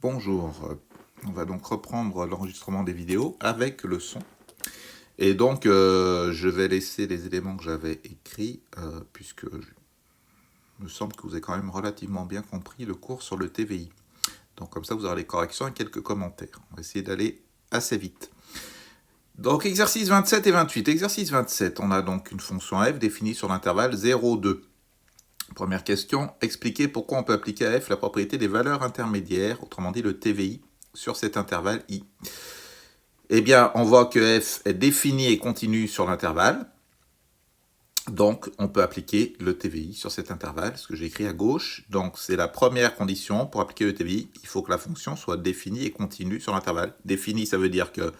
Bonjour, on va donc reprendre l'enregistrement des vidéos avec le son. Et donc, je vais laisser les éléments que j'avais écrits, puisque il me semble que vous avez quand même relativement bien compris le cours sur le TVI. Donc comme ça, vous aurez les corrections et quelques commentaires. On va essayer d'aller assez vite. Donc exercice 27 et 28. Exercice 27, on a donc une fonction f définie sur l'intervalle 0, 2. Première question, expliquez pourquoi on peut appliquer à f la propriété des valeurs intermédiaires, autrement dit le TVI, sur cet intervalle i. Eh bien, on voit que f est défini et continu sur l'intervalle. Donc, on peut appliquer le TVI sur cet intervalle, ce que j'ai écrit à gauche. Donc, c'est la première condition pour appliquer le TVI. Il faut que la fonction soit définie et continue sur l'intervalle. Définie, ça veut dire que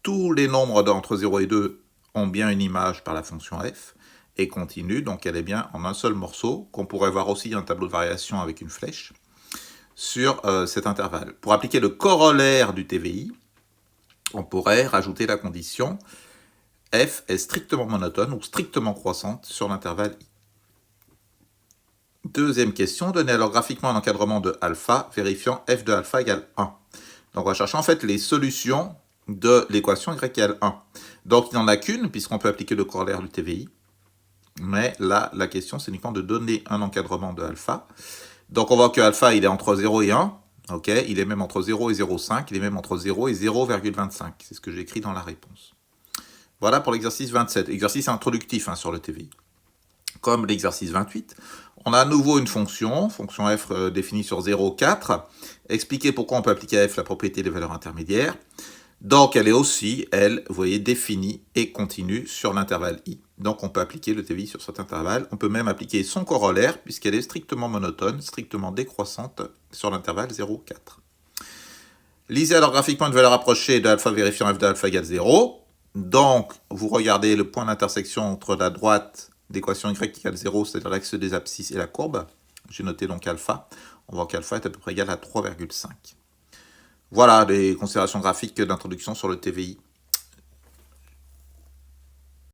tous les nombres entre 0 et 2 ont bien une image par la fonction f. Et continue, donc elle est bien en un seul morceau, qu'on pourrait voir aussi un tableau de variation avec une flèche, sur cet intervalle. Pour appliquer le corollaire du TVI, on pourrait rajouter la condition f est strictement monotone ou strictement croissante sur l'intervalle i. Deuxième question, donnez alors graphiquement un encadrement de alpha, vérifiant f de alpha égale 1. Donc on va chercher en fait les solutions de l'équation y égale 1. Donc il n'y en a qu'une, puisqu'on peut appliquer le corollaire du TVI. Mais là, la question, c'est uniquement de donner un encadrement de alpha. Donc on voit que alpha, il est entre 0 et 1. Ok, il est même entre 0 et 0,5. Il est même entre 0 et 0,25. C'est ce que j'ai écrit dans la réponse. Voilà pour l'exercice 27. Exercice introductif sur le TVI. Comme l'exercice 28, on a à nouveau une fonction f définie sur 0, 4. Expliquez pourquoi on peut appliquer à f la propriété des valeurs intermédiaires. Donc elle est aussi, elle, vous voyez, définie et continue sur l'intervalle i. Donc on peut appliquer le TVI sur cet intervalle. On peut même appliquer son corollaire, puisqu'elle est strictement monotone, strictement décroissante sur l'intervalle 0, 4. Lisez alors graphiquement une valeur approchée de alpha vérifiant f de alpha égale 0. Donc vous regardez le point d'intersection entre la droite d'équation y égale 0, c'est-à-dire l'axe des abscisses, et la courbe. J'ai noté donc alpha. On voit qu'alpha est à peu près égal à 3,5. Voilà les considérations graphiques d'introduction sur le TVI.